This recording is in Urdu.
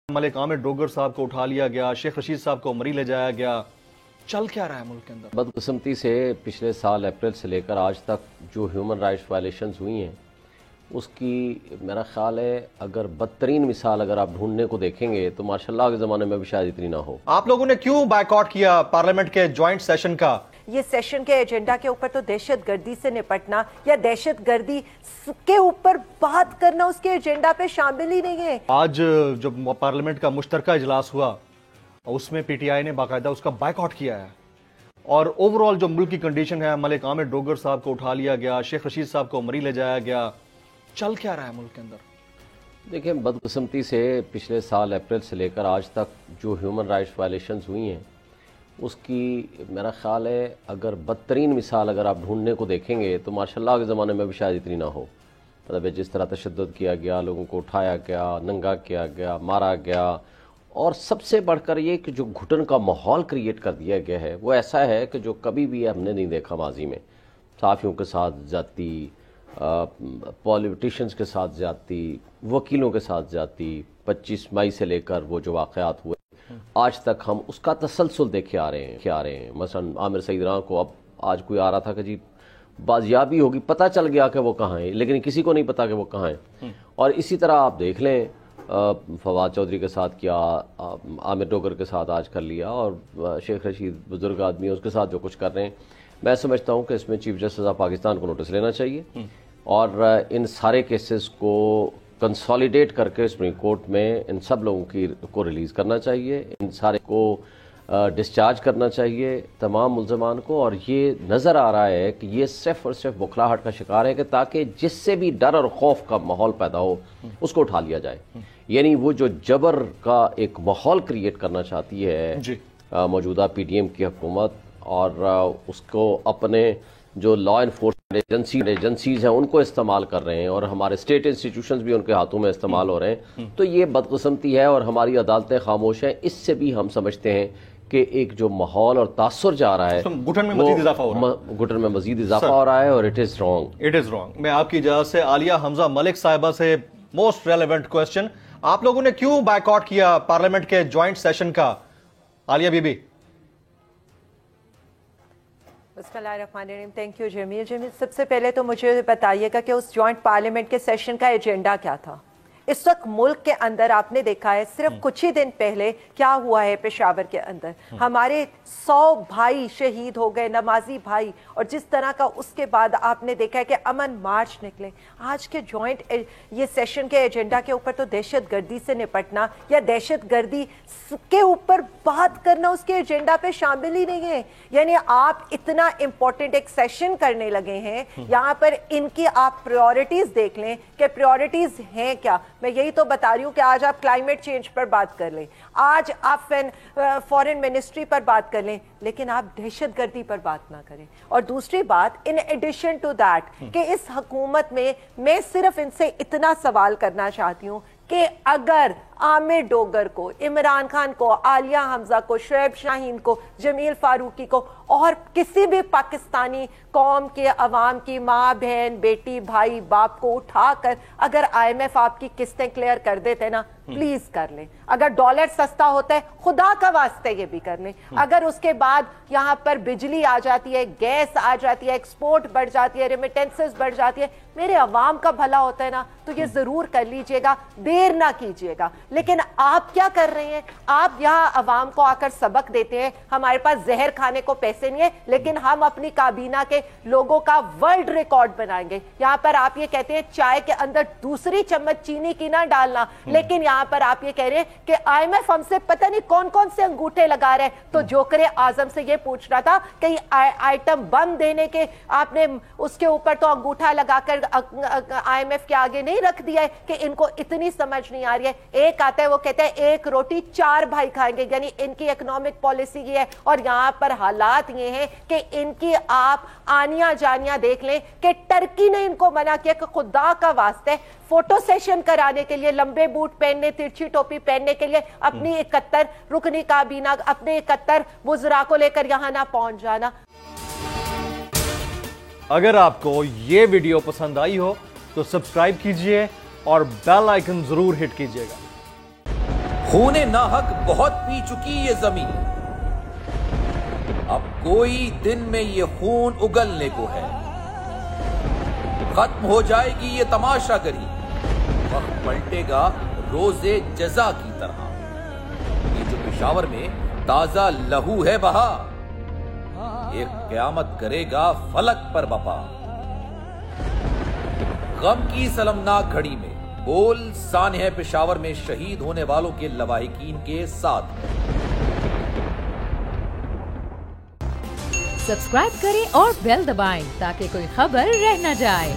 ملک عامر ڈوگر صاحب کو اٹھا لیا گیا، شیخ رشید صاحب کو مری لے جایا گیا، چل کیا رہا ہے ملک کے اندر؟ بدقسمتی سے پچھلے سال اپریل سے لے کر آج تک جو ہیومن رائٹس وائلیشنز ہوئی ہیں اس کی میرا خیال ہے اگر بدترین مثال اگر آپ ڈھونڈنے کو دیکھیں گے تو ماشاءاللہ کے زمانے میں بھی شاید اتنی نہ ہو۔ آپ لوگوں نے کیوں بائیکاٹ کیا پارلیمنٹ کے جوائنٹ سیشن کا؟ یہ سیشن کے ایجنڈا کے اوپر تو دہشت گردی سے نپٹنا یا دہشت گردی کے اوپر بات کرنا اس کے ایجنڈا پہ شامل ہی نہیں ہے۔ آج جب پارلیمنٹ کا مشترکہ اجلاس ہوا اس میں پی ٹی آئی نے باقاعدہ اس کا بائیکاٹ کیا ہے، اور اوورال جو ملک کی کنڈیشن ہے، ملک عامر ڈوگر صاحب کو اٹھا لیا گیا، شیخ رشید صاحب کو مری لے جایا گیا، چل کیا رہا ہے ملک کے اندر؟ دیکھیں بدقسمتی سے پچھلے سال اپریل سے لے کر آج تک جو ہیومن رائٹس وائلیشنز ہوئی ہیں اس کی میرا خیال ہے اگر بدترین مثال اگر آپ ڈھونڈنے کو دیکھیں گے تو ماشاءاللہ کے زمانے میں بھی شاید اتنی نہ ہو۔ مطلب جس طرح تشدد کیا گیا، لوگوں کو اٹھایا گیا، ننگا کیا گیا، مارا گیا، اور سب سے بڑھ کر یہ کہ جو گھٹن کا ماحول کریٹ کر دیا گیا ہے وہ ایسا ہے کہ جو کبھی بھی ہم نے نہیں دیکھا ماضی میں۔ صحافیوں کے ساتھ زیادتی، پولیٹیشنز کے ساتھ زیادتی، وکیلوں کے ساتھ زیادتی، 25 مئی سے لے کر وہ جو واقعات ہوئے آج تک ہم اس کا تسلسل دیکھے آ رہے ہیں۔ مثلا عامر سعید راں کو اب آج کوئی آ رہا تھا کہ جی بازیابی ہوگی، پتہ چل گیا کہ وہ کہاں ہیں، لیکن کسی کو نہیں پتا کہ وہ کہاں ہیں۔ اور اسی طرح آپ دیکھ لیں فواد چودھری کے ساتھ کیا، عامر ڈوگر کے ساتھ آج کر لیا، اور شیخ رشید بزرگ آدمی اس کے ساتھ جو کچھ کر رہے ہیں، میں سمجھتا ہوں کہ اس میں چیف جسٹس آف پاکستان کو نوٹس لینا چاہیے اور ان سارے کیسز کو کنسالیڈیٹ کر کے سپریم کورٹ میں ان سب لوگوں کو ریلیز کرنا چاہیے، ان سارے کو ڈسچارج کرنا چاہیے تمام ملزمان کو۔ اور یہ نظر آ رہا ہے کہ یہ صرف اور صرف بکھلاہٹ کا شکار ہے کہ تاکہ جس سے بھی ڈر اور خوف کا ماحول پیدا ہو اس کو اٹھا لیا جائے۔ یعنی وہ جو جبر کا ایک ماحول کریٹ کرنا چاہتی ہے موجودہ پی ڈی ایم کی حکومت، اور اس کو اپنے جو لا انفورسمنٹ ایجنسیز ہیں ان کو استعمال کر رہے ہیں، اور ہمارے اسٹیٹ انسٹیٹیوشنز بھی ان کے ہاتھوں میں استعمال ہو رہے ہیں، تو یہ بدقسمتی ہے اور ہماری عدالتیں خاموش ہیں۔ اس سے بھی ہم سمجھتے ہیں کہ ایک جو ماحول اور تاثر جا رہا ہے گھٹن میں مزید اضافہ ہو رہا ہے، گھٹن میں مزید اضافہ ہو رہا ہے، اور اٹ از رانگ۔ میں آپ کی اجازت سے عالیہ حمزہ ملک صاحبہ سے موسٹ ریلیونٹ کوسچن، آپ لوگوں نے کیوں بائیکاٹ کیا پارلیمنٹ کے جوائنٹ سیشن کا؟ عالیہ بی بی۔ بسم اللہ الرحمن الرحیم۔ تھینک یو جمیل۔ سب سے پہلے تو مجھے بتائیے گا کہ اس جوائنٹ پارلیمنٹ کے سیشن کا ایجنڈا کیا تھا؟ اس وقت ملک کے اندر آپ نے دیکھا ہے صرف کچھ ہی دن پہلے کیا ہوا ہے پشاور کے اندر، ہمارے 100 بھائی شہید ہو گئے، نمازی بھائی، اور جس طرح کا اس کے بعد آپ نے دیکھا ہے کہ امن مارچ نکلے۔ آج کے جوائنٹ یہ سیشن کے ایجنڈا کے اوپر تو دہشت گردی سے نپٹنا یا دہشت گردی کے اوپر بات کرنا اس کے ایجنڈا پہ شامل ہی نہیں ہے۔ یعنی آپ اتنا امپورٹنٹ ایک سیشن کرنے لگے ہیں، یہاں پر ان کی آپ پریورٹیز دیکھ لیں کہ پریورٹیز ہیں کیا۔ میں یہی تو بتا رہی ہوں کہ آج آپ کلائمیٹ چینج پر بات کر لیں، آج آپ فورن منسٹری پر بات کر لیں، لیکن آپ دہشت گردی پر بات نہ کریں۔ اور دوسری بات، ان ایڈیشن ٹو دیٹ، کہ اس حکومت میں صرف ان سے اتنا سوال کرنا چاہتی ہوں کہ اگر عامر ڈوگر کو، عمران خان کو، عالیہ حمزہ کو، شعیب شاہین کو، جمیل فاروقی کو، اور کسی بھی پاکستانی قوم کے عوام کی ماں، بہن، بیٹی، بھائی، باپ کو اٹھا کر اگر آئی ایم ایف آپ کی قسطیں کلیئر کر دیتے نا، پلیز کر لیں۔ اگر ڈالر سستا ہوتا ہے خدا کا واسطے یہ بھی کر لیں۔ اگر اس کے بعد یہاں پر بجلی آ جاتی ہے، گیس آ جاتی ہے، ایکسپورٹ بڑھ جاتی ہے، ریمیٹنسز بڑھ جاتی ہے، میرے عوام کا بھلا ہوتا ہے نا، تو یہ ضرور کر لیجئے گا، دیر نہ کیجئے گا۔ لیکن آپ کیا کر رہے ہیں؟ آپ یہاں عوام کو آ کر سبق دیتے ہیں، ہمارے پاس زہر کھانے کو پیسے نہیں ہیں، لیکن ہم اپنی کابینہ کے لوگوں کا ورلڈ ریکارڈ بنائیں گے۔ یہاں پر آپ یہ کہتے ہیں چائے کے اندر دوسری چمچ چینی کی نہ ڈالنا، لیکن یہاں پر آپ یہ کہہ رہے ہیں کہ آئی ایم ایف ہم سے پتہ نہیں کون کون سے انگوٹھے لگا رہے ہیں۔ تو جوکر اعظم سے یہ پوچھ رہا تھا کہ آئٹم بم دینے کے آپ نے اس کے اوپر تو انگوٹھا لگا کر آئی ایم ایف کے آگے نہیں رکھ دیا ہے کہ ان کو اتنی سمجھ نہیں آ رہی ہے۔ ایک آتا ہے وہ کہتا ہے ایک روٹی 4 بھائی کھائیں گے، یعنی ان کی اکنامک پالیسی یہ ہے، اور یہاں پر حالات یہ ہیں کہ ان کی آپ آنیاں جانیاں دیکھ لیں کہ ٹرکی نے ان کو منع کیا کہ خدا کا واسطے فوٹو سیشن کرانے کے لیے، لمبے بوٹ پہننے، ترچھی ٹوپی پہننے کے لیے اپنی 71 رکنی کابینہ، اپنے 71 وزراء کو لے کر یہاں نہ پہنچ جانا۔ اگر آپ کو یہ ویڈیو پسند آئی ہو تو سبسکرائب کیجئے اور بیل آئیکن ضرور ہٹ کیجئے گا۔ خون ناحق بہت پی چکی یہ زمین، اب کوئی دن میں یہ خون اگلنے کو ہے، ختم ہو جائے گی یہ تماشا گری، وقت پلٹے گا روز جزا کی طرح، یہ جو پشاور میں تازہ لہو ہے بہا، ایک قیامت کرے گا فلک پر بپا۔ غم کی سلمناک گھڑی میں بول سانحہ پشاور میں شہید ہونے والوں کے لواحقین کے ساتھ۔ سبسکرائب کریں اور بیل دبائیں تاکہ کوئی خبر رہ نہ جائے۔